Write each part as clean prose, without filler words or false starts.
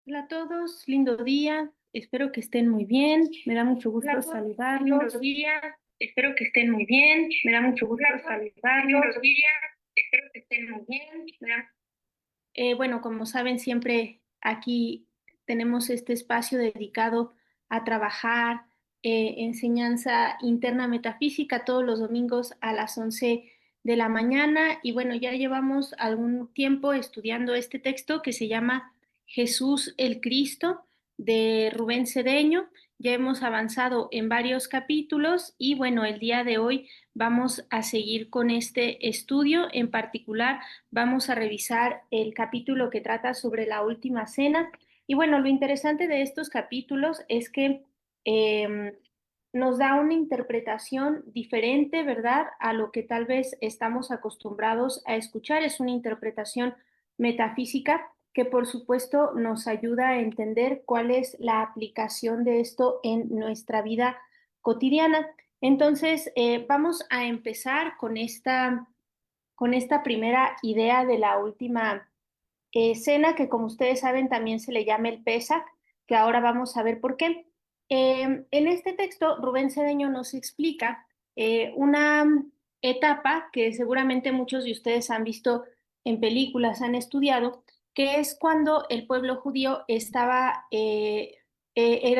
Hola a todos, lindo día, espero que estén muy bien, me da mucho gusto saludarlos. Lindo día, espero que estén muy bien. Me da mucho gusto saludarlos. Lindo día, espero que estén muy bien. Bueno, como saben, siempre aquí tenemos este espacio dedicado a trabajar enseñanza interna metafísica todos los domingos a las 11 de la mañana. Y bueno, ya llevamos algún tiempo estudiando este texto que se llama Jesús el Cristo de Rubén Cedeño. Ya hemos avanzado en varios capítulos y bueno, el día de hoy vamos a seguir con este estudio. En particular, vamos a revisar el capítulo que trata sobre la última cena. Y bueno, lo interesante de estos capítulos es que eh, nos da una interpretación diferente, ¿verdad? A lo que tal vez estamos acostumbrados a escuchar. Es una interpretación metafísica que por supuesto nos ayuda a entender cuál es la aplicación de esto en nuestra vida cotidiana. Entonces, vamos a empezar con esta primera idea de la última cena, que como ustedes saben también se le llama el Pesach, que ahora vamos a ver por qué. En este texto, Rubén Cedeño nos explica una etapa que seguramente muchos de ustedes han visto en películas, han estudiado, que es cuando el pueblo judío era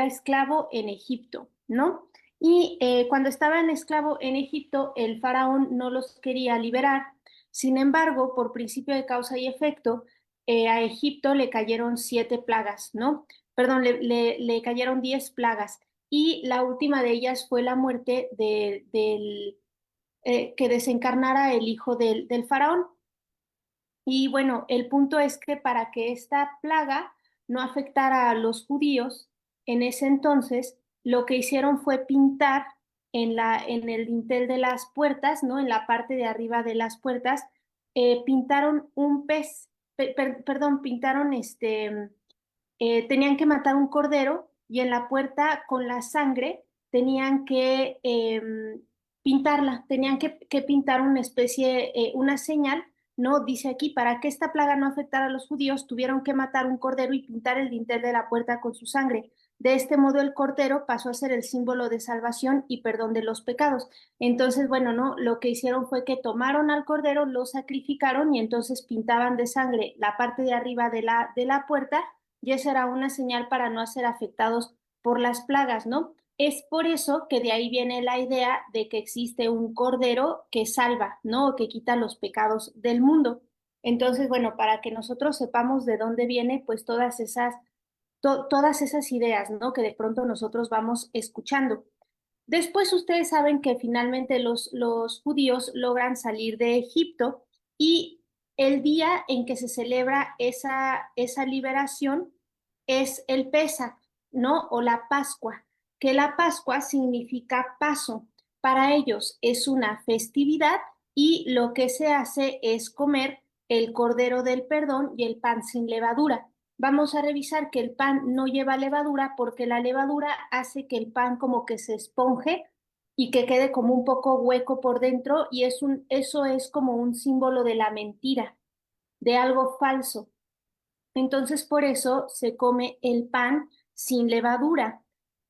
esclavo en Egipto, ¿no? Y cuando estaban esclavo en Egipto, el faraón no los quería liberar. Sin embargo, por principio de causa y efecto, a Egipto le cayeron 7 plagas, ¿no? Perdón, le cayeron 10 plagas. Y la última de ellas fue la muerte que desencarnara el hijo del faraón. Y bueno, el punto es que para que esta plaga no afectara a los judíos, en ese entonces lo que hicieron fue pintar en el dintel de las puertas, ¿no? En la parte de arriba de las puertas, pintaron un pez, perdón, pintaron tenían que matar un cordero y en la puerta con la sangre tenían que pintarla, tenían que pintar una especie, una señal, ¿no? Dice aquí, para que esta plaga no afectara a los judíos, tuvieron que matar un cordero y pintar el dintel de la puerta con su sangre. De este modo el cordero pasó a ser el símbolo de salvación y perdón de los pecados. Entonces, bueno, no, lo que hicieron fue que tomaron al cordero, lo sacrificaron y entonces pintaban de sangre la parte de arriba de la puerta y esa era una señal para no ser afectados por las plagas, ¿no? Es por eso que de ahí viene la idea de que existe un cordero que salva, ¿no? Que quita los pecados del mundo. Entonces, bueno, para que nosotros sepamos de dónde viene, pues todas esas ideas, ¿no? Que de pronto nosotros vamos escuchando. Después ustedes saben que finalmente los judíos logran salir de Egipto y el día en que se celebra esa liberación es el Pesaj, ¿no? O la Pascua, que la Pascua significa paso. Para ellos es una festividad y lo que se hace es comer el cordero del perdón y el pan sin levadura. Vamos a revisar que el pan no lleva levadura porque la levadura hace que el pan como que se esponje y que quede como un poco hueco por dentro y eso es como un símbolo de la mentira, de algo falso. Entonces por eso se come el pan sin levadura.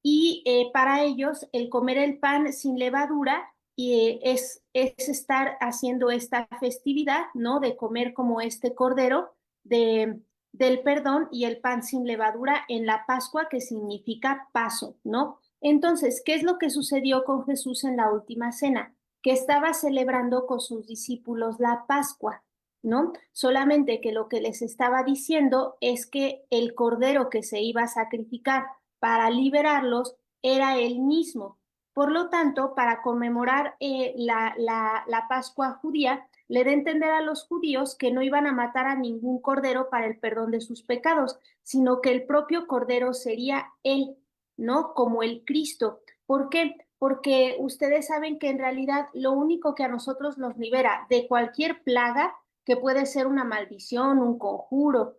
Y para ellos el comer el pan sin levadura es estar haciendo esta festividad, ¿no? De comer como este cordero de, del perdón y el pan sin levadura en la Pascua, que significa paso, ¿no? Entonces, ¿qué es lo que sucedió con Jesús en la última cena? Que estaba celebrando con sus discípulos la Pascua. ¿No? Solamente que lo que les estaba diciendo es que el cordero que se iba a sacrificar para liberarlos era él mismo. Por lo tanto, para conmemorar la Pascua judía, le da a entender a los judíos que no iban a matar a ningún cordero para el perdón de sus pecados, sino que el propio cordero sería él, ¿no? Como el Cristo. ¿Por qué? Porque ustedes saben que en realidad lo único que a nosotros nos libera de cualquier plaga, que puede ser una maldición, un conjuro,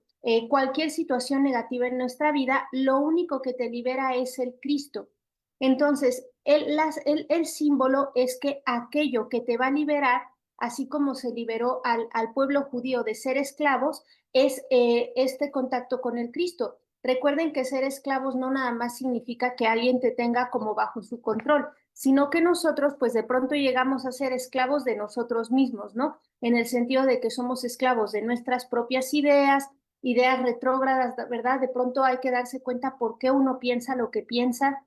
cualquier situación negativa en nuestra vida, lo único que te libera es el Cristo. Entonces, el símbolo es que aquello que te va a liberar, así como se liberó al pueblo judío de ser esclavos, es este contacto con el Cristo. Recuerden que ser esclavos no nada más significa que alguien te tenga como bajo su control, sino que nosotros pues de pronto llegamos a ser esclavos de nosotros mismos, ¿no? En el sentido de que somos esclavos de nuestras propias ideas, ideas retrógradas, ¿verdad? De pronto hay que darse cuenta por qué uno piensa lo que piensa.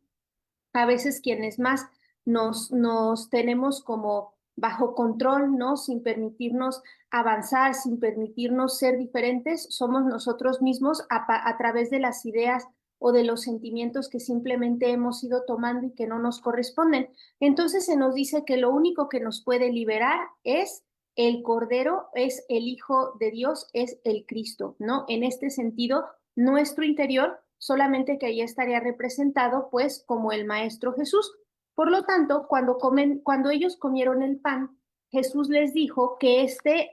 A veces quienes más nos tenemos como bajo control, ¿no? Sin permitirnos avanzar, sin permitirnos ser diferentes, somos nosotros mismos a través de las ideas o de los sentimientos que simplemente hemos ido tomando y que no nos corresponden. Entonces se nos dice que lo único que nos puede liberar es el Cordero, es el Hijo de Dios, es el Cristo, ¿no? En este sentido, nuestro interior solamente que ahí estaría representado pues como el Maestro Jesús. Por lo tanto, cuando ellos comieron el pan, Jesús les dijo que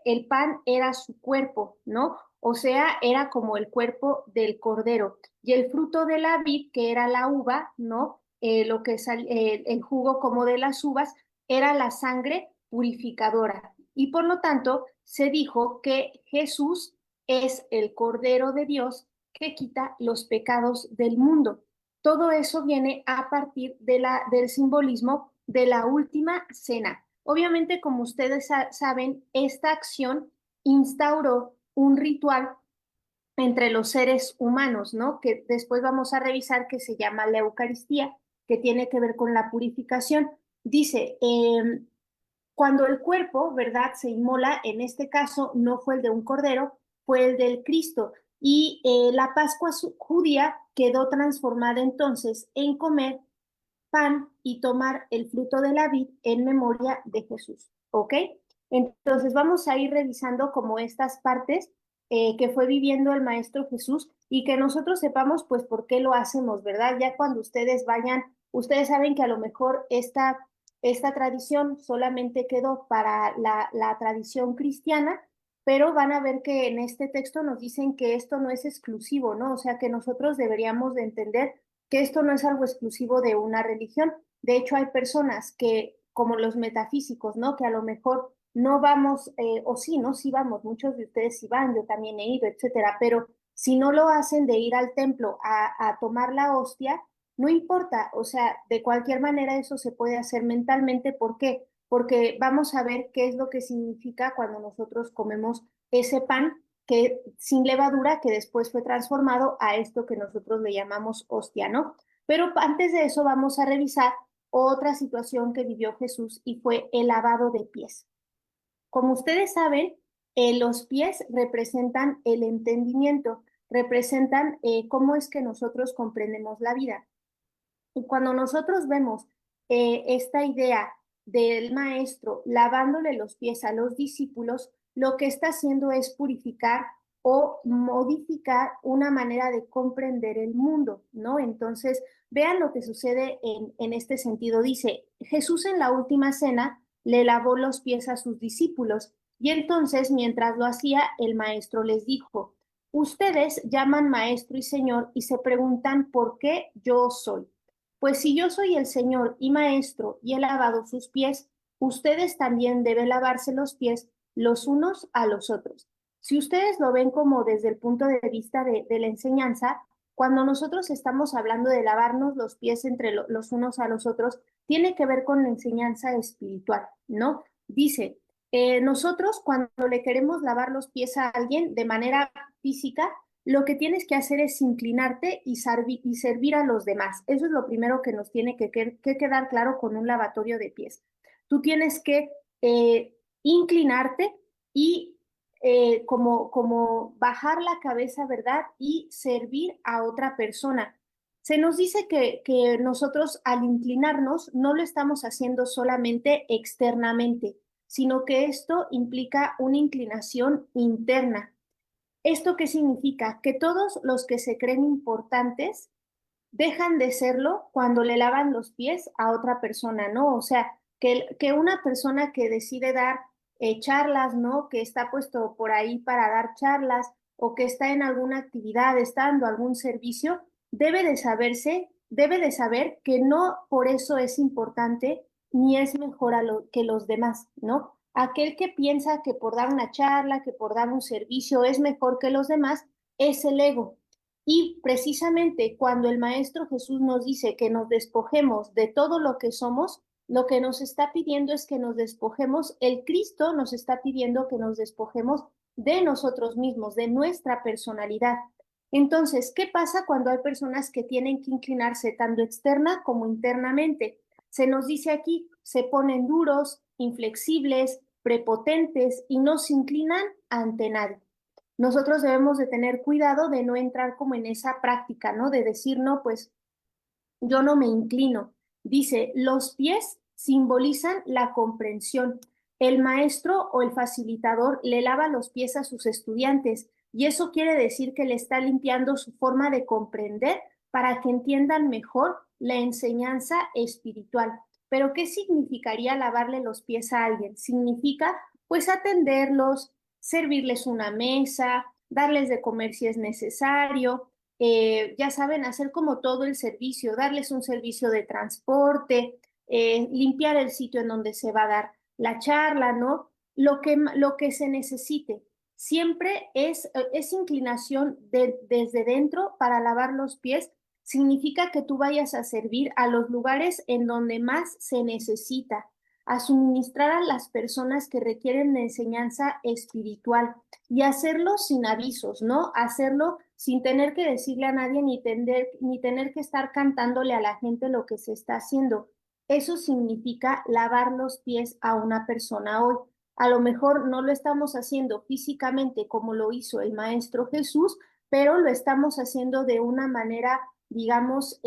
el pan era su cuerpo, ¿no? O sea, era como el cuerpo del cordero. Y el fruto de la vid, que era la uva, ¿no? Lo que es el jugo como de las uvas, era la sangre purificadora. Y por lo tanto, se dijo que Jesús es el Cordero de Dios que quita los pecados del mundo. Todo eso viene a partir del simbolismo de la última cena. Obviamente, como ustedes saben, esta acción instauró un ritual entre los seres humanos, ¿no? Que después vamos a revisar que se llama la Eucaristía, que tiene que ver con la purificación. Dice, cuando el cuerpo, ¿verdad?, se inmola, en este caso no fue el de un cordero, fue el del Cristo. Y la Pascua judía quedó transformada entonces en comer pan y tomar el fruto de la vid en memoria de Jesús. ¿Ok? Entonces vamos a ir revisando como estas partes que fue viviendo el Maestro Jesús y que nosotros sepamos pues por qué lo hacemos, ¿verdad? Ya cuando ustedes vayan, ustedes saben que a lo mejor esta tradición solamente quedó para la tradición cristiana, pero van a ver que en este texto nos dicen que esto no es exclusivo, ¿no? O sea que nosotros deberíamos de entender que esto no es algo exclusivo de una religión. De hecho, hay personas que, como los metafísicos, ¿no? Que a lo mejor no vamos, o sí, ¿no? Sí vamos, muchos de ustedes sí van, yo también he ido, etcétera, pero si no lo hacen de ir al templo a tomar la hostia, no importa, o sea, de cualquier manera eso se puede hacer mentalmente. ¿Por qué? Porque vamos a ver qué es lo que significa cuando nosotros comemos ese pan que sin levadura, que después fue transformado a esto que nosotros le llamamos hostia, ¿no? Pero antes de eso vamos a revisar otra situación que vivió Jesús y fue el lavado de pies. Como ustedes saben, los pies representan el entendimiento, representan cómo es que nosotros comprendemos la vida. Y cuando nosotros vemos esta idea del maestro lavándole los pies a los discípulos, lo que está haciendo es purificar o modificar una manera de comprender el mundo, ¿no? Entonces, vean lo que sucede en este sentido. Dice, Jesús en la última cena le lavó los pies a sus discípulos y entonces, mientras lo hacía, el maestro les dijo, ustedes llaman maestro y señor y se preguntan por qué yo soy. Pues si yo soy el Señor y Maestro y he lavado sus pies, ustedes también deben lavarse los pies los unos a los otros. Si ustedes lo ven como desde el punto de vista de la enseñanza, cuando nosotros estamos hablando de lavarnos los pies entre los unos a los otros, tiene que ver con la enseñanza espiritual, ¿no? Dice, nosotros cuando le queremos lavar los pies a alguien de manera física, lo que tienes que hacer es inclinarte y servir a los demás. Eso es lo primero que nos tiene que quedar claro con un lavatorio de pies. Tú tienes que inclinarte y como bajar la cabeza, ¿verdad? Y servir a otra persona. Se nos dice que nosotros al inclinarnos no lo estamos haciendo solamente externamente, sino que esto implica una inclinación interna. ¿Esto qué significa? Que todos los que se creen importantes dejan de serlo cuando le lavan los pies a otra persona, ¿no? O sea, que una persona que decide dar charlas, ¿no? Que está puesto por ahí para dar charlas o que está en alguna actividad, está dando algún servicio, debe de saber que no por eso es importante ni es mejor que los demás, ¿no? Aquel que piensa que por dar una charla, que por dar un servicio es mejor que los demás, es el ego. Y precisamente cuando el Maestro Jesús nos dice que nos despojemos de todo lo que somos, lo que nos está pidiendo es que nos despojemos, el Cristo nos está pidiendo que nos despojemos de nosotros mismos, de nuestra personalidad. Entonces, ¿qué pasa cuando hay personas que tienen que inclinarse tanto externa como internamente? Se nos dice aquí, se ponen duros, inflexibles, prepotentes y no se inclinan ante nadie. Nosotros debemos de tener cuidado de no entrar como en esa práctica, ¿no? De decir, no, pues yo no me inclino. Dice, los pies simbolizan la comprensión. El maestro o el facilitador le lava los pies a sus estudiantes y eso quiere decir que le está limpiando su forma de comprender para que entiendan mejor la enseñanza espiritual. Pero ¿qué significaría lavarle los pies a alguien? Significa pues atenderlos, servirles una mesa, darles de comer si es necesario, ya saben, hacer como todo el servicio, darles un servicio de transporte, limpiar el sitio en donde se va a dar la charla, ¿no? Lo que se necesite. Siempre es inclinación desde dentro para lavar los pies. Significa que tú vayas a servir a los lugares en donde más se necesita, a suministrar a las personas que requieren enseñanza espiritual y hacerlo sin avisos, ¿no? Hacerlo sin tener que decirle a nadie ni tener que estar cantándole a la gente lo que se está haciendo. Eso significa lavar los pies a una persona hoy. A lo mejor no lo estamos haciendo físicamente como lo hizo el Maestro Jesús, pero lo estamos haciendo de una manera, digamos,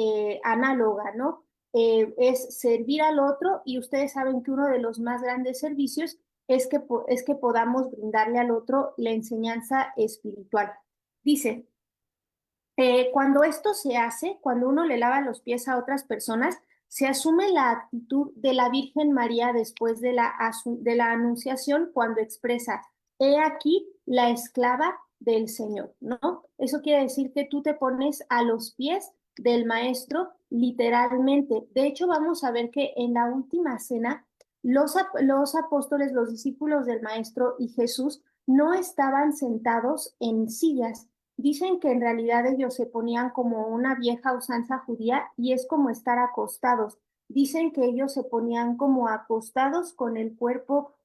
análoga, ¿no? Es servir al otro y ustedes saben que uno de los más grandes servicios es que podamos brindarle al otro la enseñanza espiritual. Dice, cuando esto se hace, cuando uno le lava los pies a otras personas, se asume la actitud de la Virgen María después de la Anunciación cuando expresa, he aquí la esclava del Señor, ¿no? Eso quiere decir que tú te pones a los pies del Maestro literalmente. De hecho, vamos a ver que en la última cena, los apóstoles, los discípulos del Maestro y Jesús no estaban sentados en sillas. Dicen que en realidad ellos se ponían como una vieja usanza judía y es como estar acostados. Dicen que ellos se ponían como acostados con el cuerpo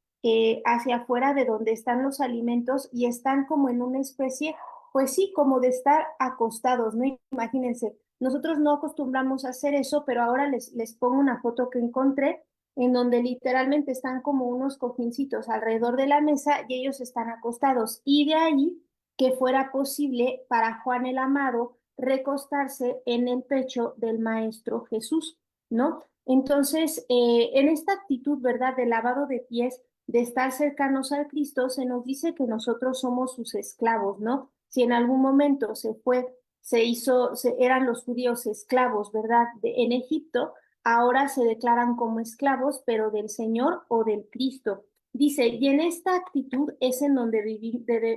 hacia afuera de donde están los alimentos y están como en una especie, pues sí, como de estar acostados, ¿no? Imagínense, nosotros no acostumbramos a hacer eso, pero ahora les pongo una foto que encontré en donde literalmente están como unos cojincitos alrededor de la mesa y ellos están acostados. Y de ahí que fuera posible para Juan el Amado recostarse en el pecho del Maestro Jesús, ¿no? Entonces, en esta actitud, ¿verdad?, de lavado de pies, de estar cercanos al Cristo, se nos dice que nosotros somos sus esclavos, ¿no? Si en algún momento eran los judíos esclavos, ¿verdad?, en Egipto, ahora se declaran como esclavos, pero del Señor o del Cristo. Dice, y en esta actitud es en donde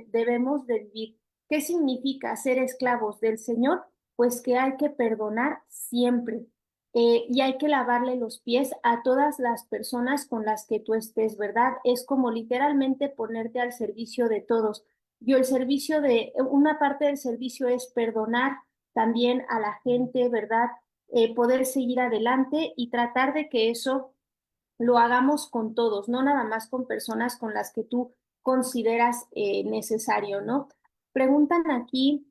debemos de vivir. ¿Qué significa ser esclavos del Señor? Pues que hay que perdonar siempre y hay que lavarle los pies a todas las personas con las que tú estés, ¿verdad? Es como literalmente ponerte al servicio de todos. Una parte del servicio es perdonar también a la gente, ¿verdad? Poder seguir adelante y tratar de que eso lo hagamos con todos, no nada más con personas con las que tú consideras necesario, ¿no? Preguntan aquí,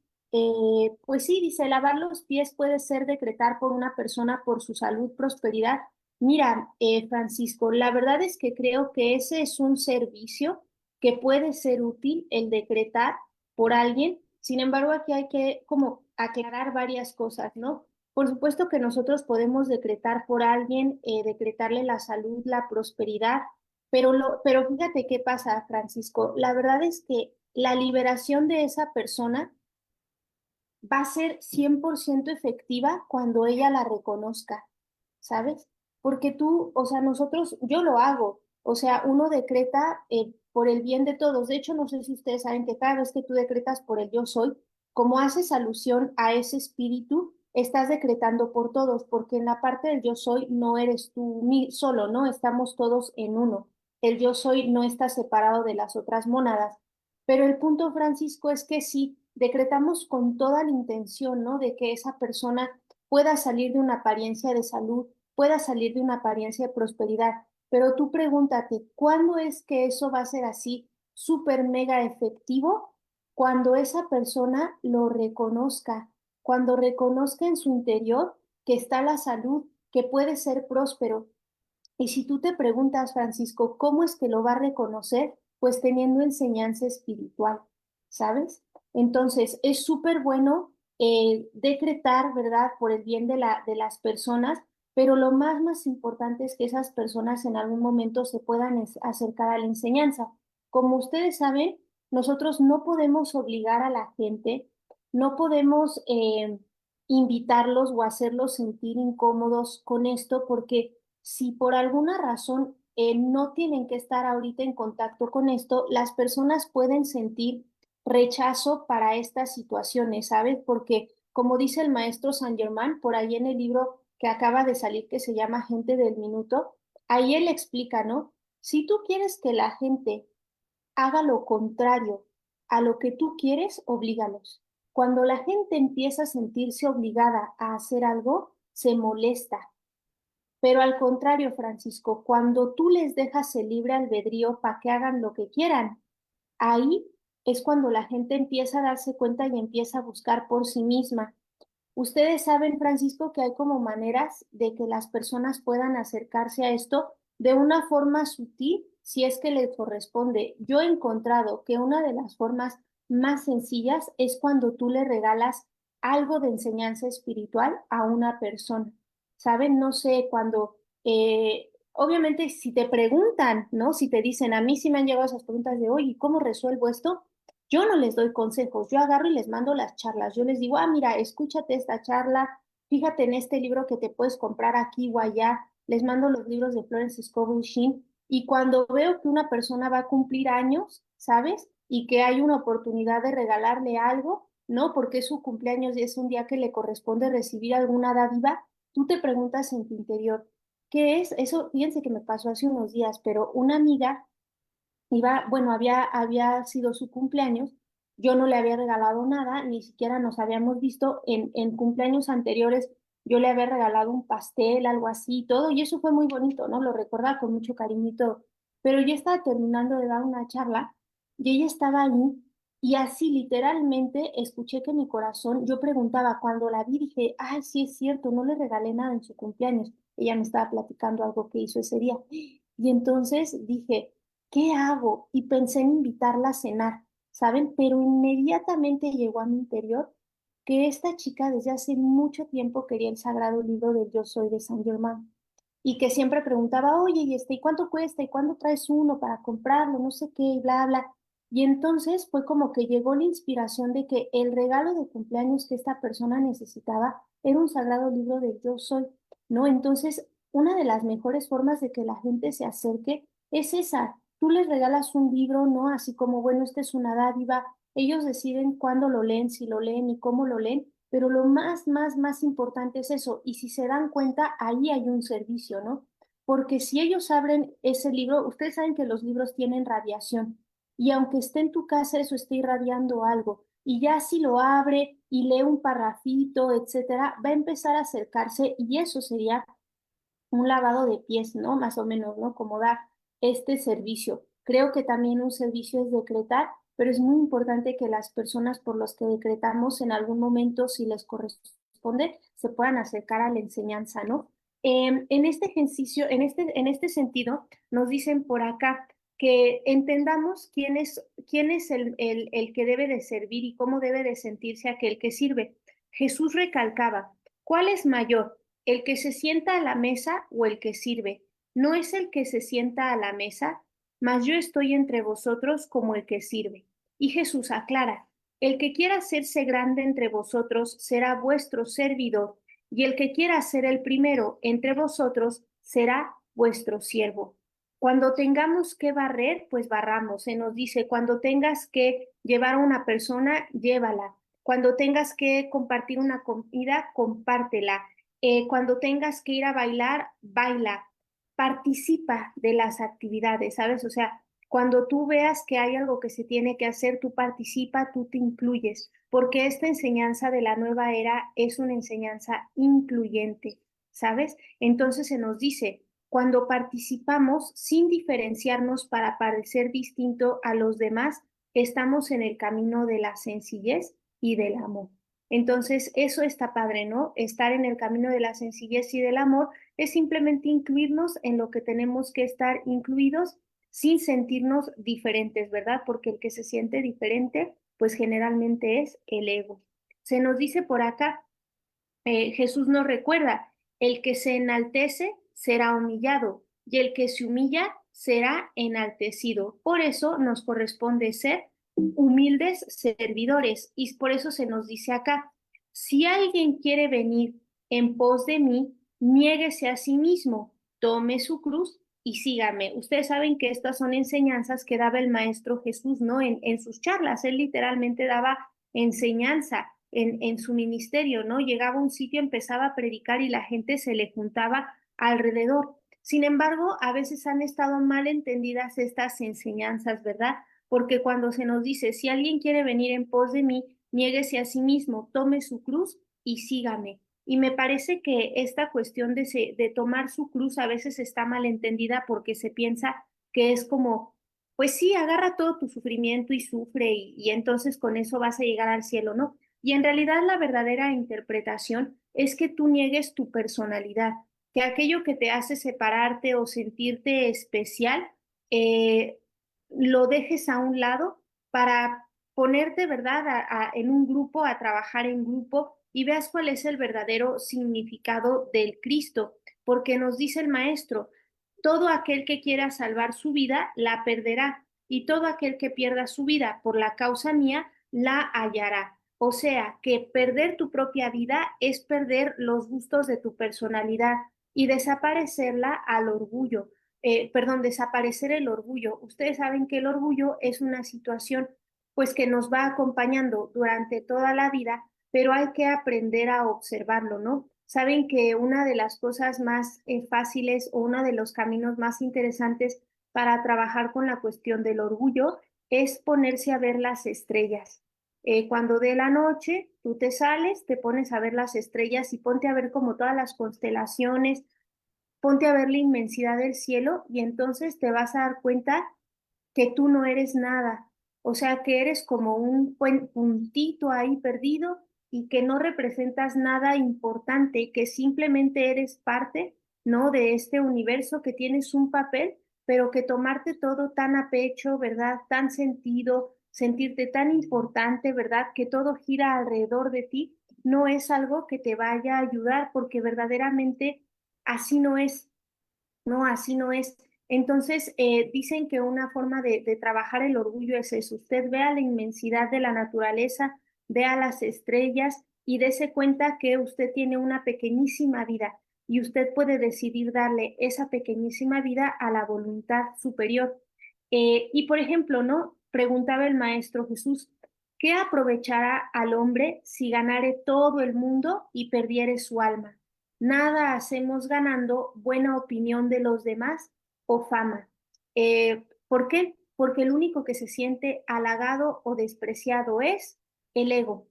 pues sí, dice, lavar los pies puede ser decretar por una persona por su salud, prosperidad. Mira, Francisco, la verdad es que creo que ese es un servicio que puede ser útil el decretar por alguien. Sin embargo, aquí hay que como aclarar varias cosas, ¿no? Por supuesto que nosotros podemos decretar por alguien, decretarle la salud, la prosperidad, pero fíjate qué pasa, Francisco. La verdad es que la liberación de esa persona va a ser 100% efectiva cuando ella la reconozca, ¿sabes? Porque tú, o sea, yo lo hago, o sea, uno decreta por el bien de todos. De hecho, no sé si ustedes saben que cada vez que tú decretas por el yo soy, como haces alusión a ese espíritu, estás decretando por todos, porque en la parte del yo soy no eres tú solo, ¿no? Estamos todos en uno. El yo soy no está separado de las otras mónadas. Pero el punto, Francisco, es que sí. decretamos con toda la intención, ¿no? De que esa persona pueda salir de una apariencia de salud, pueda salir de una apariencia de prosperidad. Pero tú pregúntate, ¿cuándo es que eso va a ser así súper mega efectivo? Cuando esa persona lo reconozca, cuando reconozca en su interior que está la salud, que puede ser próspero. Y si tú te preguntas, Francisco, ¿cómo es que lo va a reconocer? Pues teniendo enseñanza espiritual, ¿sabes? Entonces, es súper bueno decretar, ¿verdad?, por el bien de las personas, pero lo más importante es que esas personas en algún momento se puedan acercar a la enseñanza. Como ustedes saben, nosotros no podemos obligar a la gente, no podemos invitarlos o hacerlos sentir incómodos con esto, porque si por alguna razón no tienen que estar ahorita en contacto con esto, las personas pueden sentir rechazo para estas situaciones, ¿sabes? Porque como dice el maestro Saint Germain, por ahí en el libro que acaba de salir que se llama Gente del Minuto, ahí él explica, ¿no? Si tú quieres que la gente haga lo contrario a lo que tú quieres, oblígalos. Cuando la gente empieza a sentirse obligada a hacer algo, se molesta. Pero al contrario, Francisco, cuando tú les dejas el libre albedrío para que hagan lo que quieran, ahí es cuando la gente empieza a darse cuenta y empieza a buscar por sí misma. Ustedes saben, Francisco, que hay como maneras de que las personas puedan acercarse a esto de una forma sutil, si es que les corresponde. Yo he encontrado que una de las formas más sencillas es cuando tú le regalas algo de enseñanza espiritual a una persona. ¿Saben? No sé, cuando, obviamente, si te preguntan, ¿no? Si te dicen, a mí sí me han llegado esas preguntas de, oye, ¿cómo resuelvo esto? Yo no les doy consejos, yo agarro y les mando las charlas. Yo les digo, ah, mira, escúchate esta charla, fíjate en este libro que te puedes comprar aquí o allá. Les mando los libros de Florence Scovel Shinn. Y cuando veo que una persona va a cumplir años, ¿sabes? Y que hay una oportunidad de regalarle algo, ¿no? Porque su cumpleaños y es un día que le corresponde recibir alguna dádiva, tú te preguntas en tu interior, ¿qué es? Eso, fíjense que me pasó hace unos días, pero una amiga iba, bueno, había sido su cumpleaños, yo no le había regalado nada, ni siquiera nos habíamos visto en cumpleaños anteriores, yo le había regalado un pastel, algo así, y todo, y eso fue muy bonito, ¿no? Lo recordaba con mucho cariño y todo. Pero yo estaba terminando de dar una charla y ella estaba ahí y así literalmente escuché que mi corazón, yo preguntaba, cuando la vi dije, ay, sí es cierto, no le regalé nada en su cumpleaños. Ella me estaba platicando algo que hizo ese día. Y entonces dije, ¿qué hago? Y pensé en invitarla a cenar, ¿saben? Pero inmediatamente llegó a mi interior que esta chica desde hace mucho tiempo quería el sagrado libro del Yo Soy de Saint Germain y que siempre preguntaba, oye, ¿y cuánto cuesta? ¿Y cuándo traes uno para comprarlo? No sé qué, y bla, bla. Y entonces fue como que llegó la inspiración de que el regalo de cumpleaños que esta persona necesitaba era un sagrado libro del Yo Soy, ¿no? Entonces, una de las mejores formas de que la gente se acerque es esa. Tú les regalas un libro, ¿no? Así como, bueno, esta es una dádiva. Ellos deciden cuándo lo leen, si lo leen y cómo lo leen, pero lo más importante es eso. Y si se dan cuenta, ahí hay un servicio, ¿no? Porque si ellos abren ese libro, ustedes saben que los libros tienen radiación. Y aunque esté en tu casa, eso está irradiando algo. Y ya si lo abre y lee un parrafito, etcétera, va a empezar a acercarse y eso sería un lavado de pies, ¿no? Más o menos, ¿no? Como dar este servicio. Creo que también un servicio es decretar, pero es muy importante que las personas por los que decretamos en algún momento, si les corresponde, se puedan acercar a la enseñanza, ¿no? En este ejercicio, en este sentido, nos dicen por acá que entendamos quién es el que debe de servir y cómo debe de sentirse aquel que sirve. Jesús recalcaba, ¿cuál es mayor? ¿El que se sienta a la mesa o el que sirve? No es el que se sienta a la mesa, mas yo estoy entre vosotros como el que sirve. Y Jesús aclara, el que quiera hacerse grande entre vosotros será vuestro servidor, y el que quiera ser el primero entre vosotros será vuestro siervo. Cuando tengamos que barrer, pues barramos. Se nos dice, cuando tengas que llevar a una persona, llévala. Cuando tengas que compartir una comida, compártela. Cuando tengas que ir a bailar, baila, participa de las actividades, ¿sabes? O sea, Cuando tú veas que hay algo que se tiene que hacer, tú participa, tú te incluyes, porque esta enseñanza de la nueva era es una enseñanza incluyente, ¿sabes? Entonces se nos dice, cuando participamos sin diferenciarnos para parecer distinto a los demás, estamos en el camino de la sencillez y del amor. Entonces, eso está padre, ¿no? Estar en el camino de la sencillez y del amor es simplemente incluirnos en lo que tenemos que estar incluidos sin sentirnos diferentes, ¿verdad? Porque el que se siente diferente, pues generalmente es el ego. Se nos dice por acá, Jesús nos recuerda, el que se enaltece será humillado y el que se humilla será enaltecido. Por eso nos corresponde ser humildes servidores y por eso se nos dice acá, si alguien quiere venir en pos de mí, niéguese a sí mismo, tome su cruz y sígame. Ustedes saben que estas son enseñanzas que daba el Maestro Jesús, ¿no? En sus charlas, él literalmente daba enseñanza en su ministerio, ¿no? Llegaba a un sitio, empezaba a predicar y la gente se le juntaba alrededor. Sin embargo, a veces han estado mal entendidas estas enseñanzas, ¿verdad? Porque cuando se nos dice, si alguien quiere venir en pos de mí, niéguese a sí mismo, tome su cruz y sígame. Y me parece que esta cuestión de tomar su cruz a veces está mal entendida porque se piensa que es como, pues sí, agarra todo tu sufrimiento y sufre y entonces con eso vas a llegar al cielo, ¿no? Y en realidad la verdadera interpretación es que tú niegues tu personalidad, que aquello que te hace separarte o sentirte especial, eh, lo dejes a un lado para ponerte, ¿verdad?, en un grupo, a trabajar en grupo y veas cuál es el verdadero significado del Cristo, porque nos dice el Maestro, todo aquel que quiera salvar su vida, la perderá, y todo aquel que pierda su vida por la causa mía, la hallará. O sea, que perder tu propia vida es perder los gustos de tu personalidad y desaparecerla al orgullo. Perdón, desaparecer el orgullo. Ustedes saben que el orgullo es una situación pues que nos va acompañando durante toda la vida, pero hay que aprender a observarlo, ¿no? Saben que una de las cosas más fáciles o uno de los caminos más interesantes para trabajar con la cuestión del orgullo es ponerse a ver las estrellas. Cuando de la noche tú te sales, te pones a ver las estrellas y ponte a ver como todas las constelaciones, ponte a ver la inmensidad del cielo y entonces te vas a dar cuenta que tú no eres nada, o sea, que eres como un puntito ahí perdido y que no representas nada importante, que simplemente eres parte, ¿no? De este universo, que tienes un papel, pero que tomarte todo tan a pecho, ¿verdad? Tan sentido, sentirte tan importante, ¿verdad? Que todo gira alrededor de ti, no es algo que te vaya a ayudar porque verdaderamente así no es. No, así no es. Entonces, dicen que una forma de trabajar el orgullo es eso. Usted vea la inmensidad de la naturaleza, vea las estrellas y dése cuenta que usted tiene una pequeñísima vida y usted puede decidir darle esa pequeñísima vida a la voluntad superior. Y por ejemplo, ¿no? Preguntaba el Maestro Jesús, ¿qué aprovechará al hombre si ganare todo el mundo y perdiere su alma? Nada hacemos ganando buena opinión de los demás o fama. ¿Por qué? Porque el único que se siente halagado o despreciado es el ego.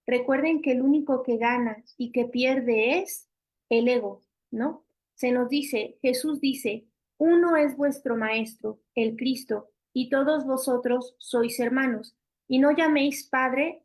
Recuerden que el único que gana y que pierde es el ego, ¿no? Se nos dice, Jesús dice, uno es vuestro maestro, el Cristo, y todos vosotros sois hermanos, y no llaméis padre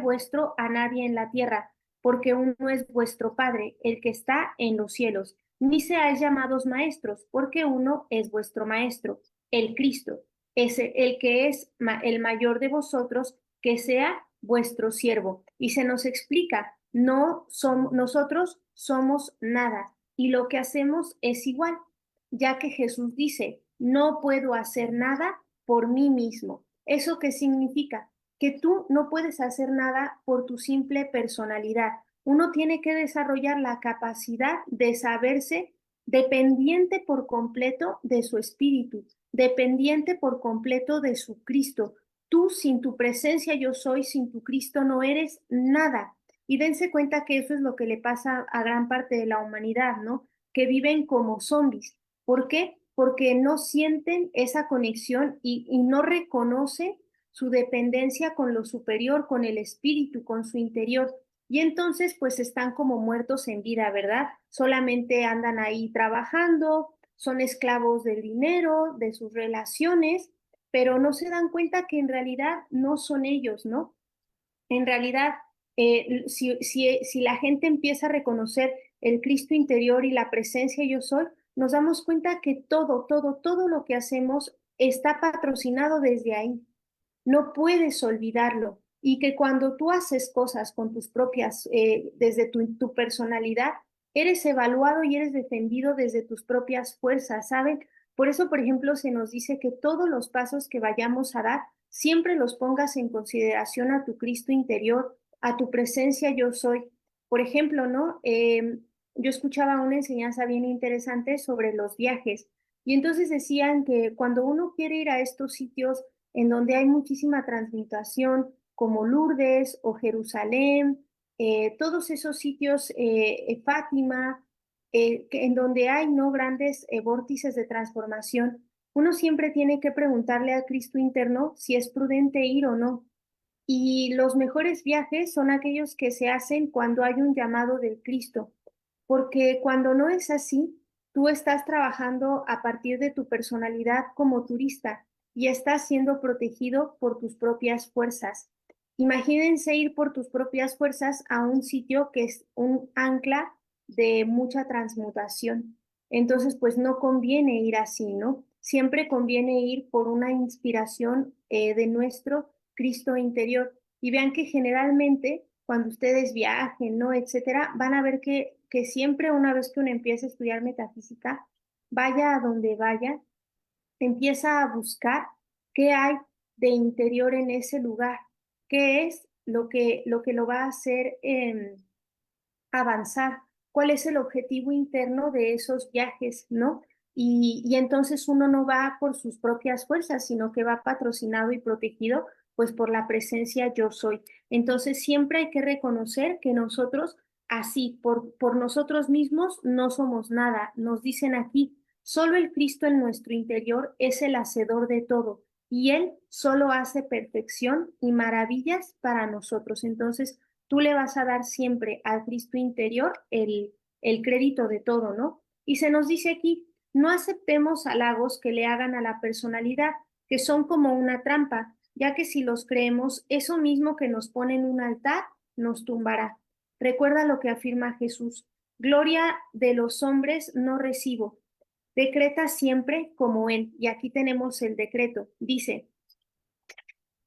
vuestro a nadie en la tierra, porque uno es vuestro Padre, el que está en los cielos. Ni seáis llamados maestros, porque uno es vuestro Maestro, el Cristo, es el que es el mayor de vosotros, que sea vuestro siervo. Y se nos explica, nosotros somos nada, y lo que hacemos es igual, ya que Jesús dice, no puedo hacer nada por mí mismo. ¿Eso qué significa? Que tú no puedes hacer nada por tu simple personalidad. Uno tiene que desarrollar la capacidad de saberse dependiente por completo de su espíritu, dependiente por completo de su Cristo. Tú sin tu presencia yo soy, sin tu Cristo no eres nada. Y dense cuenta que eso es lo que le pasa a gran parte de la humanidad, ¿no? Que viven como zombies. ¿Por qué? porque no sienten esa conexión y no reconocen su dependencia con lo superior, con el espíritu, con su interior. Y entonces pues están como muertos en vida, ¿verdad? Solamente andan ahí trabajando, son esclavos del dinero, de sus relaciones, pero no se dan cuenta que en realidad no son ellos, ¿no? En realidad, si la gente empieza a reconocer el Cristo interior y la presencia yo soy, nos damos cuenta que todo lo que hacemos está patrocinado desde ahí. No puedes olvidarlo. Y que cuando tú haces cosas con tus propias, desde tu personalidad, eres evaluado y eres defendido desde tus propias fuerzas, ¿saben? Por eso, por ejemplo, se nos dice que todos los pasos que vayamos a dar, siempre los pongas en consideración a tu Cristo interior, a tu presencia yo soy. Por ejemplo, ¿no? Yo escuchaba una enseñanza bien interesante sobre los viajes y entonces decían que cuando uno quiere ir a estos sitios en donde hay muchísima transmutación, como Lourdes o Jerusalén, todos esos sitios, Fátima, en donde hay no grandes vórtices de transformación, uno siempre tiene que preguntarle al Cristo interno si es prudente ir o no. Y los mejores viajes son aquellos que se hacen cuando hay un llamado del Cristo, porque cuando no es así, tú estás trabajando a partir de tu personalidad como turista y estás siendo protegido por tus propias fuerzas. Imagínense ir por tus propias fuerzas a un sitio que es un ancla de mucha transmutación. Entonces, pues no conviene ir así, ¿no? Siempre conviene ir por una inspiración de nuestro Cristo interior. Y vean que generalmente cuando ustedes viajen, ¿no? Etcétera, van a ver que siempre una vez que uno empieza a estudiar metafísica, vaya a donde vaya, empieza a buscar qué hay de interior en ese lugar, qué es lo que lo va a hacer avanzar, cuál es el objetivo interno de esos viajes, ¿no? Y entonces uno no va por sus propias fuerzas, sino que va patrocinado y protegido pues por la presencia yo soy. Entonces siempre hay que reconocer que nosotros así, por nosotros mismos, no somos nada. Nos dicen aquí, solo el Cristo en nuestro interior es el hacedor de todo y Él solo hace perfección y maravillas para nosotros. Entonces, tú le vas a dar siempre al Cristo interior el crédito de todo, ¿no? Y se nos dice aquí, no aceptemos halagos que le hagan a la personalidad, que son como una trampa, ya que si los creemos, eso mismo que nos pone en un altar nos tumbará. Recuerda lo que afirma Jesús, gloria de los hombres no recibo, decreta siempre como Él. Y aquí tenemos el decreto, dice,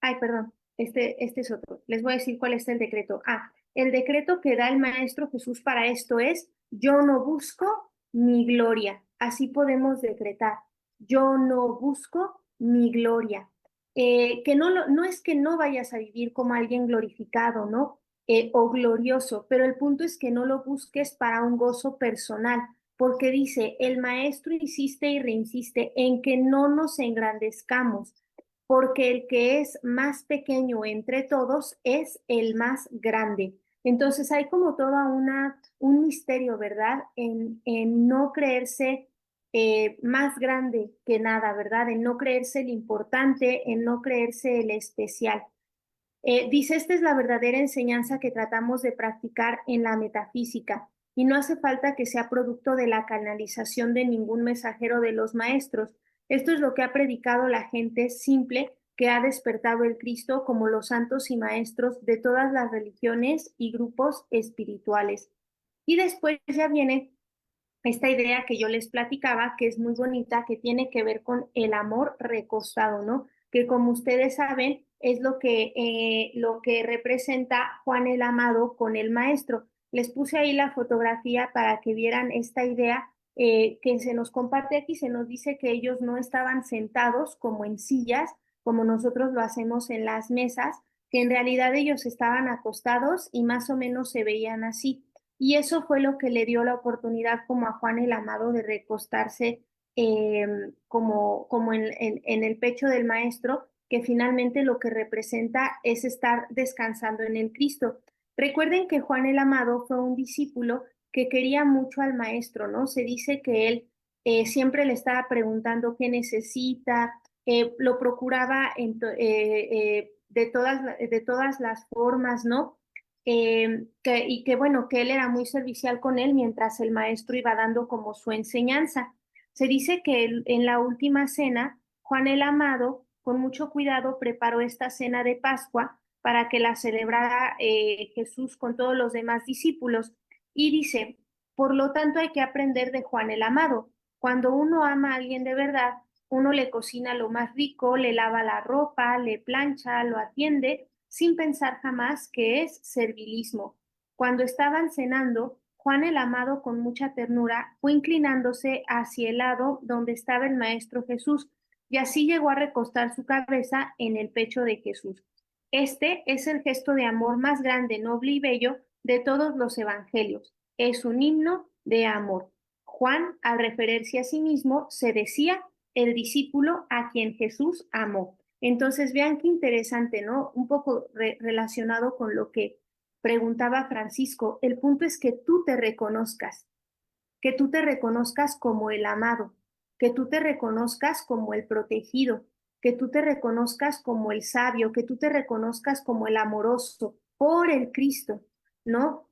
ay, perdón, este es otro. Les voy a decir cuál es el decreto. Ah, el decreto que da el Maestro Jesús para esto es, yo no busco mi gloria. Así podemos decretar, yo no busco mi gloria. Que no es que no vayas a vivir como alguien glorificado, ¿no? O glorioso, pero el punto es que no lo busques para un gozo personal, porque dice, el Maestro insiste y reinsiste en que no nos engrandezcamos porque el que es más pequeño entre todos es el más grande. Entonces hay como toda un misterio, ¿verdad? En no creerse más grande que nada, ¿verdad? En no creerse el importante, en no creerse el especial. Dice, esta es la verdadera enseñanza que tratamos de practicar en la metafísica y no hace falta que sea producto de la canalización de ningún mensajero de los maestros. Esto es lo que ha predicado la gente simple que ha despertado el Cristo como los santos y maestros de todas las religiones y grupos espirituales. Y después ya viene esta idea que yo les platicaba, que es muy bonita, que tiene que ver con el amor recostado, ¿no? Que como ustedes saben, es lo que representa Juan el Amado con el maestro. Les puse ahí la fotografía para que vieran esta idea que se nos comparte aquí, se nos dice que ellos no estaban sentados como en sillas, como nosotros lo hacemos en las mesas, que en realidad ellos estaban acostados y más o menos se veían así. Y eso fue lo que le dio la oportunidad como a Juan el Amado de recostarse eh, como en el pecho del maestro, que finalmente lo que representa es estar descansando en el Cristo. Recuerden que Juan el Amado fue un discípulo que quería mucho al maestro, ¿no? Se dice que él siempre le estaba preguntando qué necesita, lo procuraba de todas las formas, ¿no? Y que bueno, que él era muy servicial con él mientras el maestro iba dando como su enseñanza. Se dice que en la última cena, Juan el Amado, con mucho cuidado, preparó esta cena de Pascua para que la celebrara Jesús con todos los demás discípulos. Y dice, por lo tanto hay que aprender de Juan el Amado. Cuando uno ama a alguien de verdad, uno le cocina lo más rico, le lava la ropa, le plancha, lo atiende, sin pensar jamás que es servilismo. Cuando estaban cenando, Juan el Amado con mucha ternura fue inclinándose hacia el lado donde estaba el Maestro Jesús y así llegó a recostar su cabeza en el pecho de Jesús. Este es el gesto de amor más grande, noble y bello de todos los evangelios. Es un himno de amor. Juan, al referirse a sí mismo, se decía el discípulo a quien Jesús amó. Entonces, vean qué interesante, ¿no? Un poco relacionado con lo que preguntaba Francisco. El punto es que tú te reconozcas como el amado, que tú te reconozcas como el protegido, que tú te reconozcas como el sabio, que tú te reconozcas como el amoroso por el Cristo, ¿no?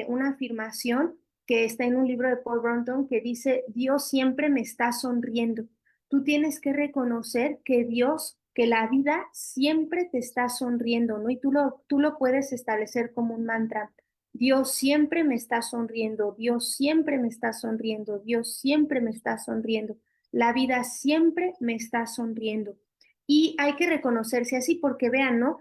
Una afirmación que está en un libro de Paul Brunton que dice, Dios siempre me está sonriendo. Tú tienes que reconocer que Dios, que la vida siempre te está sonriendo, ¿no? Y tú lo puedes establecer como un mantra. Dios siempre me está sonriendo, Dios siempre me está sonriendo, Dios siempre me está sonriendo. La vida siempre me está sonriendo. Y hay que reconocerse así porque vean, ¿no?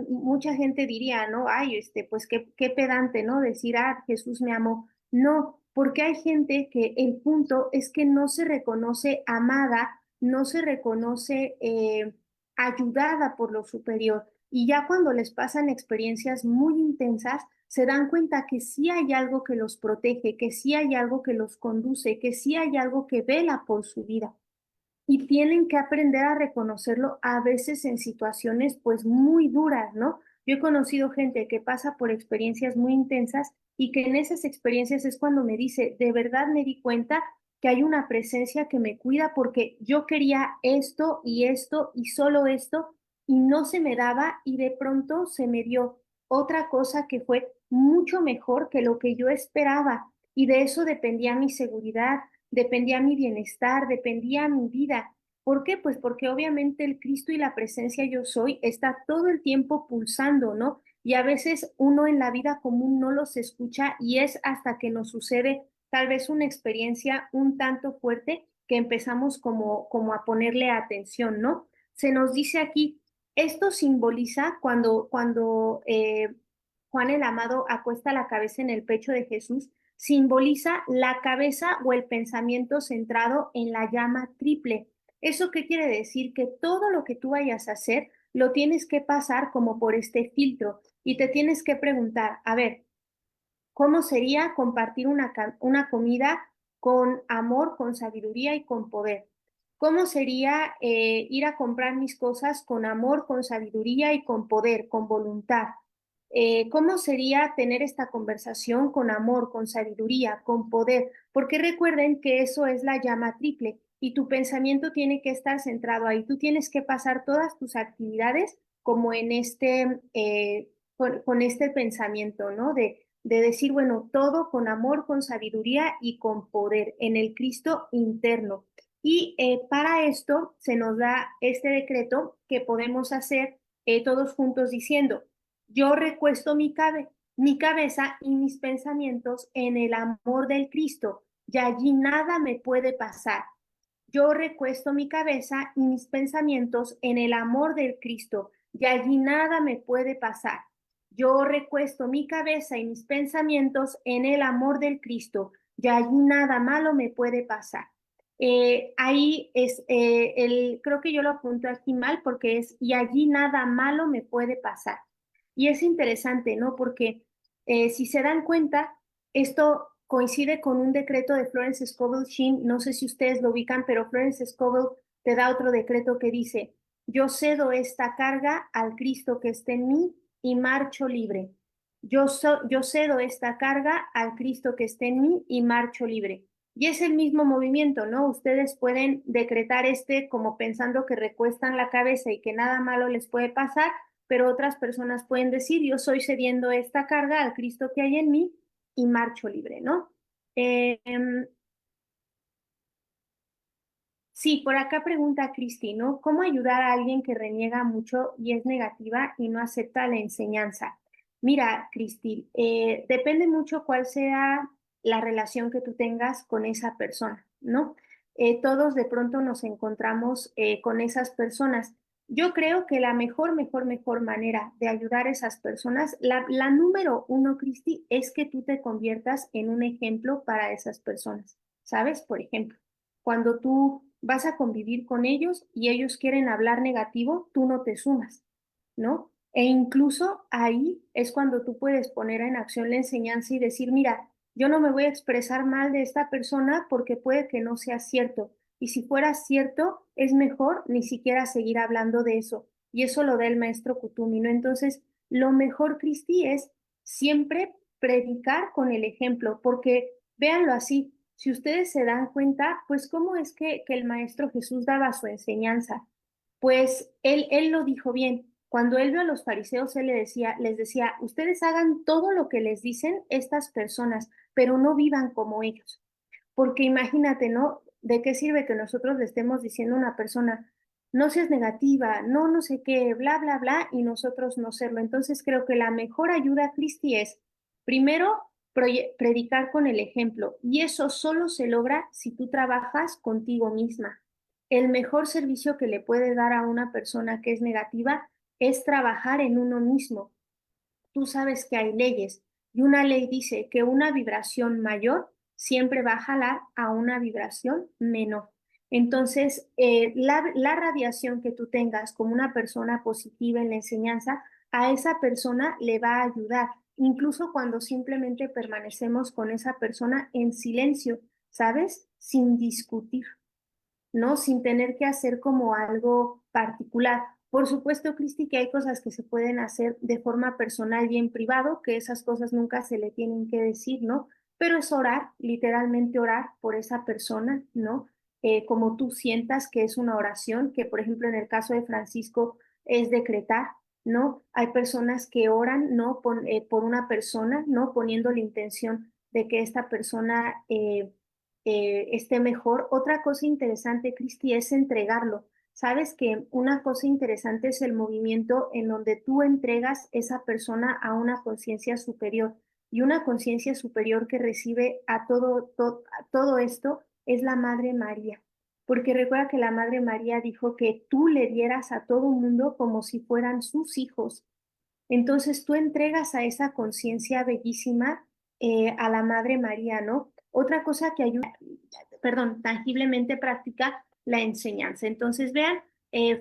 Mucha gente diría, ¿no? Ay, pues qué pedante, ¿no? Decir, Jesús me amó. No, porque hay gente que el punto es que no se reconoce amada, no se reconoce ayudada por lo superior. Y ya cuando les pasan experiencias muy intensas, se dan cuenta que sí hay algo que los protege, que sí hay algo que los conduce, que sí hay algo que vela por su vida. Y tienen que aprender a reconocerlo a veces en situaciones pues muy duras, ¿no? Yo he conocido gente que pasa por experiencias muy intensas y que en esas experiencias es cuando me dice, de verdad me di cuenta que hay una presencia que me cuida porque yo quería esto y solo esto y no se me daba y de pronto se me dio otra cosa que fue mucho mejor que lo que yo esperaba y de eso dependía mi seguridad, dependía mi bienestar, dependía mi vida. ¿Por qué? Pues porque obviamente el Cristo y la presencia yo soy está todo el tiempo pulsando, ¿no? Y a veces uno en la vida común no los escucha y es hasta que nos sucede tal vez una experiencia un tanto fuerte que empezamos como a ponerle atención, ¿no? Se nos dice aquí, esto simboliza cuando Juan el Amado acuesta la cabeza en el pecho de Jesús, simboliza la cabeza o el pensamiento centrado en la llama triple. ¿Eso qué quiere decir? Que todo lo que tú vayas a hacer lo tienes que pasar como por este filtro y te tienes que preguntar, a ver, ¿cómo sería compartir una comida con amor, con sabiduría y con poder? ¿Cómo sería ir a comprar mis cosas con amor, con sabiduría y con poder, con voluntad? ¿Cómo sería tener esta conversación con amor, con sabiduría, con poder? Porque recuerden que eso es la llama triple y tu pensamiento tiene que estar centrado ahí. Tú tienes que pasar todas tus actividades como en con este pensamiento, ¿no? De decir, bueno, todo con amor, con sabiduría y con poder en el Cristo interno. Y para esto se nos da este decreto que podemos hacer todos juntos diciendo, yo recuesto mi cabeza y mis pensamientos en el amor del Cristo y allí nada me puede pasar. Yo recuesto mi cabeza y mis pensamientos en el amor del Cristo y allí nada me puede pasar. Yo recuesto mi cabeza y mis pensamientos en el amor del Cristo y allí nada malo me puede pasar. Ahí es, creo que yo lo apunto aquí mal porque es, y allí nada malo me puede pasar. Y es interesante, ¿no? Porque si se dan cuenta, esto coincide con un decreto de Florence Scovel Shinn, no sé si ustedes lo ubican, pero Florence Scovel te da otro decreto que dice, yo cedo esta carga al Cristo que está en mí y marcho libre. Yo cedo esta carga al Cristo que está en mí y marcho libre. Y es el mismo movimiento, ¿no? Ustedes pueden decretar como pensando que recuestan la cabeza y que nada malo les puede pasar, pero otras personas pueden decir, yo soy cediendo esta carga al Cristo que hay en mí y marcho libre, ¿no? Eh, Sí, por acá pregunta Cristi, ¿no? ¿Cómo ayudar a alguien que reniega mucho y es negativa y no acepta la enseñanza? Mira, Cristi, depende mucho cuál sea la relación que tú tengas con esa persona, ¿no? Todos de pronto nos encontramos con esas personas. Yo creo que la mejor manera de ayudar a esas personas, la número uno, Cristi, es que tú te conviertas en un ejemplo para esas personas, ¿sabes? Por ejemplo cuando tú vas a convivir con ellos y ellos quieren hablar negativo, tú no te sumas, ¿no? E incluso ahí es cuando tú puedes poner en acción la enseñanza y decir, mira, yo no me voy a expresar mal de esta persona porque puede que no sea cierto. Y si fuera cierto, es mejor ni siquiera seguir hablando de eso. Y eso lo da el maestro Kutumi, ¿no? Entonces, lo mejor, Cristi, es siempre predicar con el ejemplo, porque véanlo así, si ustedes se dan cuenta, pues cómo es que el Maestro Jesús daba su enseñanza. Pues él lo dijo bien. Cuando él vio a los fariseos, él les decía, ustedes hagan todo lo que les dicen estas personas, pero no vivan como ellos. Porque imagínate, ¿no? ¿De qué sirve que nosotros le estemos diciendo a una persona, no seas negativa, no, no sé qué, bla, bla, bla, y nosotros no serlo? Entonces creo que la mejor ayuda, Cristi, es primero predicar con el ejemplo, y eso solo se logra si tú trabajas contigo misma. El mejor servicio que le puede dar a una persona que es negativa es trabajar en uno mismo. Tú sabes que hay leyes y una ley dice que una vibración mayor siempre va a jalar a una vibración menor. Entonces, la radiación que tú tengas como una persona positiva en la enseñanza, a esa persona le va a ayudar, incluso cuando simplemente permanecemos con esa persona en silencio, ¿sabes? Sin discutir. ¿No? Sin tener que hacer como algo particular. Por supuesto, Cristi, que hay cosas que se pueden hacer de forma personal y en privado, que esas cosas nunca se le tienen que decir, ¿no? Pero es orar, literalmente orar por esa persona, ¿no? Como tú sientas que es una oración, que por ejemplo en el caso de Francisco es decretar, ¿no? Hay personas que oran, ¿no? Por una persona, ¿no? Poniendo la intención de que esta persona esté mejor. Otra cosa interesante, Cristi, es entregarlo. Sabes que una cosa interesante es el movimiento en donde tú entregas esa persona a una conciencia superior y una conciencia superior que recibe a todo esto es la Madre María. Porque recuerda que la Madre María dijo que tú le dieras a todo mundo como si fueran sus hijos. Entonces tú entregas a esa conciencia bellísima a la Madre María, ¿no? Otra cosa que ayuda, perdón, tangiblemente practica la enseñanza. Entonces vean,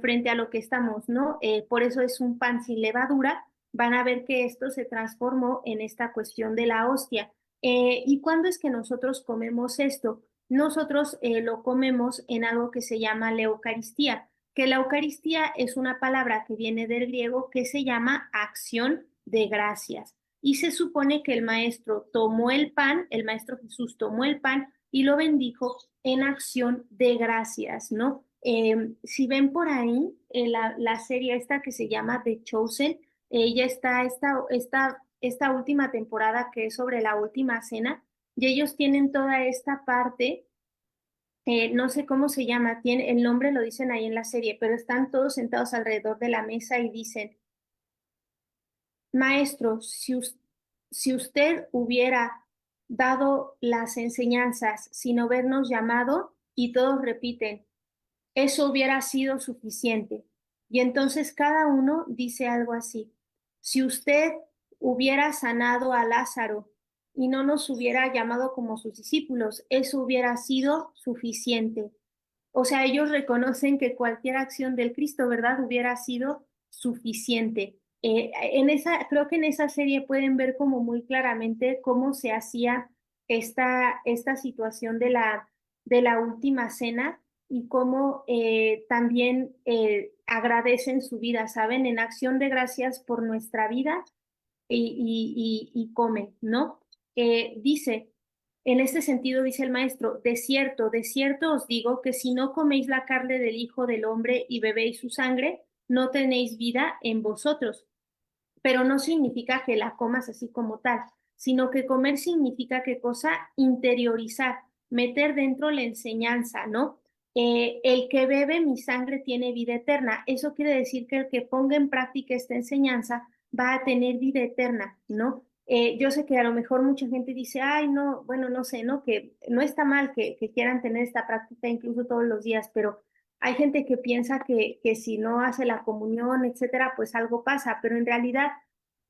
frente a lo que estamos, ¿no? Por eso es un pan sin levadura, van a ver que esto se transformó en esta cuestión de la hostia. ¿Y cuándo es que nosotros comemos esto? Nosotros lo comemos en algo que se llama la Eucaristía, que la Eucaristía es una palabra que viene del griego que se llama acción de gracias. Y se supone que el maestro tomó el pan, el maestro Jesús tomó el pan y lo bendijo en acción de gracias, ¿no? Si ven por ahí la serie esta que se llama The Chosen, ya está esta última temporada que es sobre la última cena, y ellos tienen toda esta parte no sé cómo se llama, tiene, el nombre lo dicen ahí en la serie, pero están todos sentados alrededor de la mesa y dicen, maestro, si usted hubiera dado las enseñanzas sin habernos llamado, y todos repiten, eso hubiera sido suficiente. Y entonces cada uno dice algo así. Si usted hubiera sanado a Lázaro y no nos hubiera llamado como sus discípulos, eso hubiera sido suficiente. O sea, ellos reconocen que cualquier acción del Cristo, ¿verdad?, hubiera sido suficiente. Creo que en esa serie pueden ver como muy claramente cómo se hacía esta situación de la última cena y cómo también agradecen su vida, ¿saben? En acción de gracias por nuestra vida y comen, ¿no? Dice En este sentido, dice el maestro, de cierto os digo que si no coméis la carne del Hijo del Hombre y bebéis su sangre, no tenéis vida en vosotros. Pero no significa que la comas así como tal, sino que comer significa qué cosa, interiorizar, meter dentro la enseñanza, ¿no? El que bebe mi sangre tiene vida eterna. Eso quiere decir que el que ponga en práctica esta enseñanza va a tener vida eterna, ¿no? Yo sé que a lo mejor mucha gente dice, ay, no, bueno, no sé, ¿no? Que no está mal que quieran tener esta práctica incluso todos los días, pero hay gente que piensa que si no hace la comunión, etcétera, pues algo pasa, pero en realidad,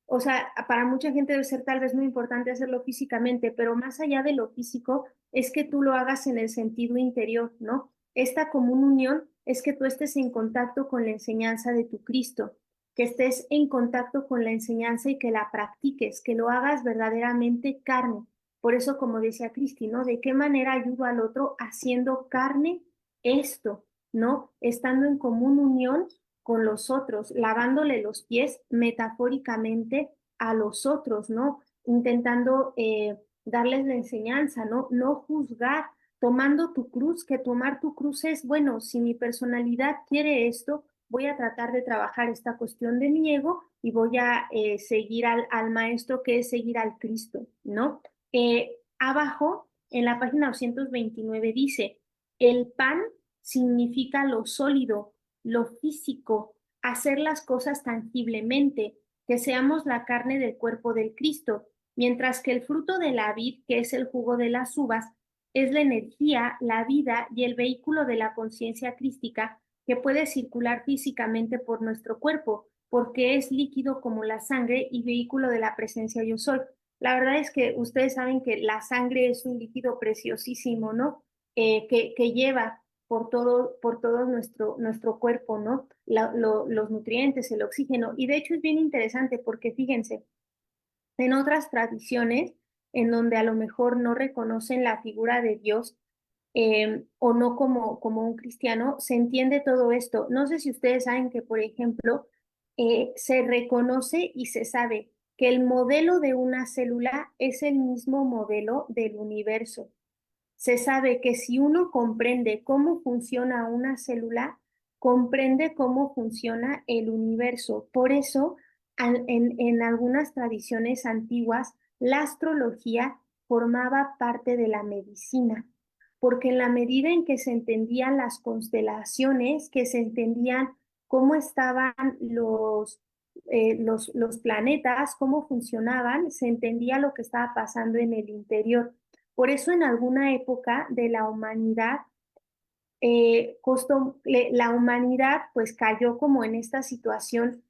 o sea, para mucha gente debe ser tal vez muy importante hacerlo físicamente, pero más allá de lo físico, es que tú lo hagas en el sentido interior, ¿no? Esta común unión es que tú estés en contacto con la enseñanza de tu Cristo, que estés en contacto con la enseñanza y que la practiques, que lo hagas verdaderamente carne. Por eso, como decía Cristi, ¿no? ¿De qué manera ayudo al otro haciendo carne esto? ¿No? Estando en común unión con los otros, lavándole los pies metafóricamente a los otros, ¿no? Intentando darles la enseñanza, ¿no? No juzgar, tomando tu cruz, que tomar tu cruz es, bueno, si mi personalidad quiere esto, voy a tratar de trabajar esta cuestión de mi ego y voy a seguir al maestro que es seguir al Cristo, ¿no? Abajo, en la página 229 dice, el pan significa lo sólido, lo físico, hacer las cosas tangiblemente, que seamos la carne del cuerpo del Cristo, mientras que el fruto de la vid, que es el jugo de las uvas, es la energía, la vida y el vehículo de la conciencia crística que puede circular físicamente por nuestro cuerpo, porque es líquido como la sangre y vehículo de la presencia yo soy. La verdad es que ustedes saben que la sangre es un líquido preciosísimo, ¿no? Que lleva por todo nuestro cuerpo, ¿no? Los nutrientes, el oxígeno. Y de hecho es bien interesante porque fíjense, en otras tradiciones, en donde a lo mejor no reconocen la figura de Dios o no como un cristiano, se entiende todo esto. No sé si ustedes saben que, por ejemplo, se reconoce y se sabe que el modelo de una célula es el mismo modelo del universo. Se sabe que si uno comprende cómo funciona una célula, comprende cómo funciona el universo. Por eso, en algunas tradiciones antiguas, la astrología formaba parte de la medicina, porque en la medida en que se entendían las constelaciones, que se entendían cómo estaban los planetas, cómo funcionaban, se entendía lo que estaba pasando en el interior. Por eso en alguna época de la humanidad, la humanidad pues cayó como en esta situación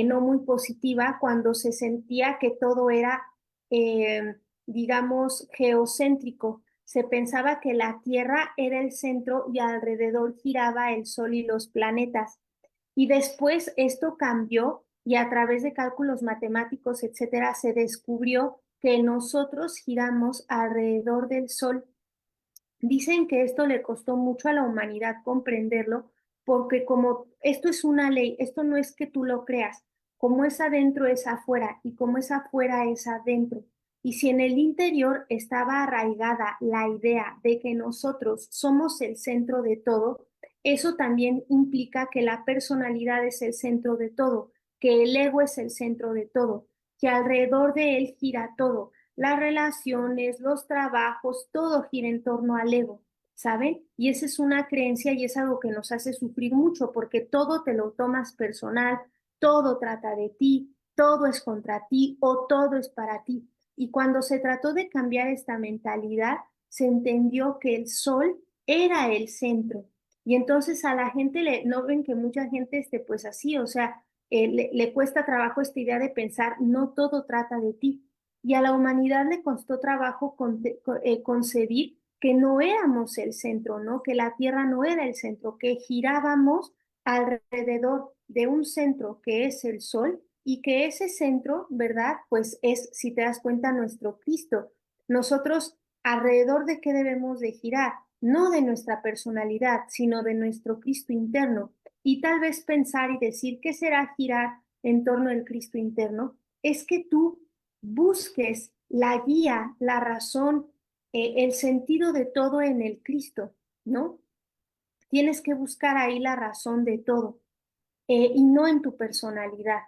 no muy positiva cuando se sentía que todo era, digamos, geocéntrico. Se pensaba que la Tierra era el centro y alrededor giraba el Sol y los planetas. Y después esto cambió y a través de cálculos matemáticos, etcétera, se descubrió que nosotros giramos alrededor del Sol. Dicen que esto le costó mucho a la humanidad comprenderlo, porque como esto es una ley, esto no es que tú lo creas, como es adentro es afuera y como es afuera es adentro. Y si en el interior estaba arraigada la idea de que nosotros somos el centro de todo, eso también implica que la personalidad es el centro de todo, que el ego es el centro de todo, que alrededor de él gira todo, las relaciones, los trabajos, todo gira en torno al ego, ¿saben? Y esa es una creencia y es algo que nos hace sufrir mucho porque todo te lo tomas personal, todo trata de ti, todo es contra ti o todo es para ti. Y cuando se trató de cambiar esta mentalidad, se entendió que el sol era el centro. Y entonces a la gente no ven que mucha gente esté pues así, o sea, le cuesta trabajo esta idea de pensar, no todo trata de ti y a la humanidad le costó trabajo concebir que no éramos el centro, ¿no? Que la Tierra no era el centro, que girábamos alrededor de un centro que es el Sol y que ese centro, ¿verdad? Pues es, si te das cuenta, nuestro Cristo. Nosotros, ¿alrededor de qué debemos de girar? No de nuestra personalidad, sino de nuestro Cristo interno. Y tal vez pensar y decir, ¿qué será girar en torno al Cristo interno? Es que tú busques la guía, la razón, el sentido de todo en el Cristo, ¿no? Tienes que buscar ahí la razón de todo, y no en tu personalidad.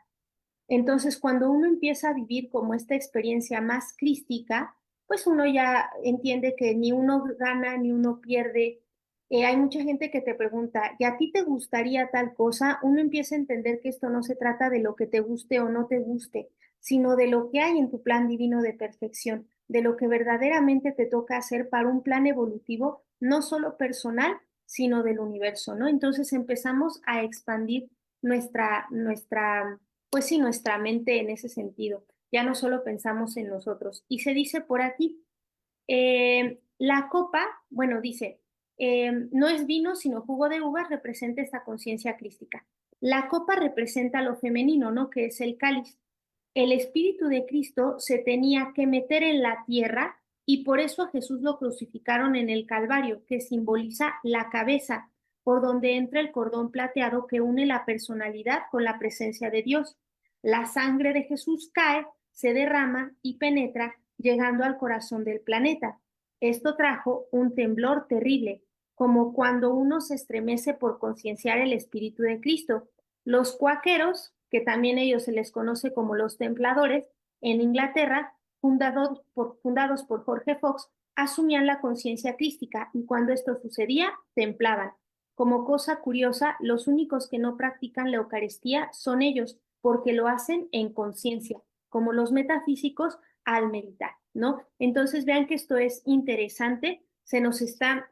Entonces, cuando uno empieza a vivir como esta experiencia más crística, pues uno ya entiende que ni uno gana ni uno pierde. Hay mucha gente que te pregunta, ¿y a ti te gustaría tal cosa? Uno empieza a entender que esto no se trata de lo que te guste o no te guste, sino de lo que hay en tu plan divino de perfección, de lo que verdaderamente te toca hacer para un plan evolutivo, no solo personal, sino del universo, ¿no? Entonces empezamos a expandir pues sí, nuestra mente en ese sentido. Ya no solo pensamos en nosotros. Y se dice por aquí, la copa, bueno, dice, no es vino, sino jugo de uvas, representa esta conciencia crística. La copa representa lo femenino, ¿no? Que es el cáliz. El Espíritu de Cristo se tenía que meter en la tierra y por eso a Jesús lo crucificaron en el Calvario, que simboliza la cabeza, por donde entra el cordón plateado que une la personalidad con la presencia de Dios. La sangre de Jesús cae, se derrama y penetra, llegando al corazón del planeta. Esto trajo un temblor terrible, como cuando uno se estremece por concienciar el Espíritu de Cristo. Los cuáqueros, que también ellos se les conoce como los templadores, en Inglaterra, fundados por Jorge Fox, asumían la conciencia crística y cuando esto sucedía, templaban. Como cosa curiosa, los únicos que no practican la Eucaristía son ellos, porque lo hacen en conciencia, como los metafísicos al meditar, ¿no? Entonces vean que esto es interesante, se nos está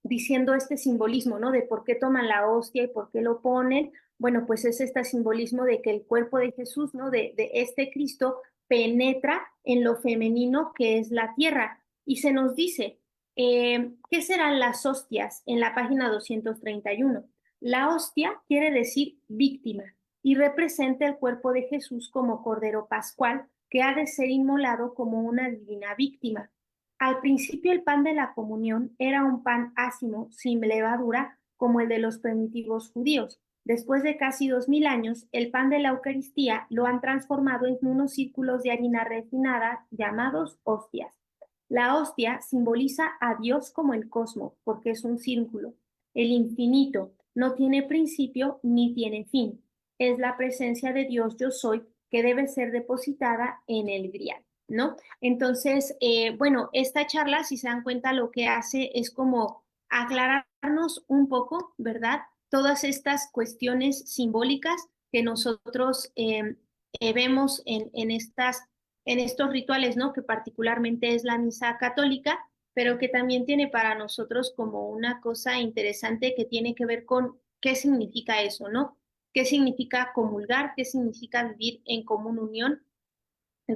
diciendo este simbolismo, ¿no? De por qué toman la hostia y por qué lo ponen. Bueno, pues es este simbolismo de que el cuerpo de Jesús, ¿no? De este Cristo penetra en lo femenino que es la tierra. Y se nos dice, ¿qué serán las hostias? En la página 231. La hostia quiere decir víctima y representa el cuerpo de Jesús como Cordero Pascual que ha de ser inmolado como una divina víctima. Al principio el pan de la comunión era un pan ácimo, sin levadura, como el de los primitivos judíos. Después de casi 2000 años, el pan de la Eucaristía lo han transformado en unos círculos de harina refinada llamados hostias. La hostia simboliza a Dios como el cosmos, porque es un círculo. El infinito no tiene principio ni tiene fin. Es la presencia de Dios yo soy que debe ser depositada en el grial, ¿no? Entonces, bueno, esta charla, si se dan cuenta, lo que hace es como aclararnos un poco, ¿verdad? Todas estas cuestiones simbólicas que nosotros vemos en estos rituales, ¿no? Que particularmente es la misa católica, pero que también tiene para nosotros como una cosa interesante que tiene que ver con qué significa eso, ¿no? ¿Qué significa comulgar? ¿Qué significa vivir en común unión?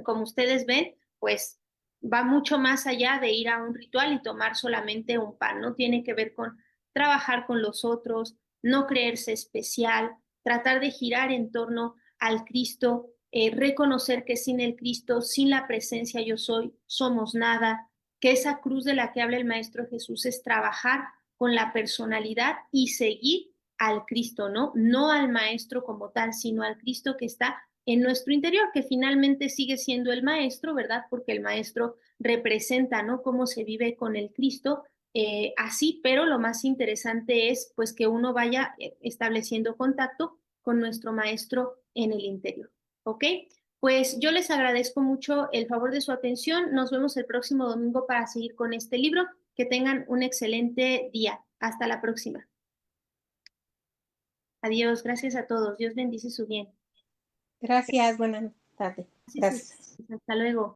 Como ustedes ven, pues va mucho más allá de ir a un ritual y tomar solamente un pan, ¿no? Tiene que ver con trabajar con los otros, no creerse especial, tratar de girar en torno al Cristo, reconocer que sin el Cristo, sin la presencia yo soy, somos nada, que esa cruz de la que habla el Maestro Jesús es trabajar con la personalidad y seguir al Cristo, ¿no? No al Maestro como tal, sino al Cristo que está en nuestro interior, que finalmente sigue siendo el maestro, ¿verdad? Porque el maestro representa, ¿no? Cómo se vive con el Cristo, así, pero lo más interesante es, pues, que uno vaya estableciendo contacto con nuestro maestro en el interior, ¿ok? Pues yo les agradezco mucho el favor de su atención. Nos vemos el próximo domingo para seguir con este libro. Que tengan un excelente día. Hasta la próxima. Adiós. Gracias a todos. Dios bendice su bien. Gracias, buenas tardes. Gracias. Gracias. Hasta luego.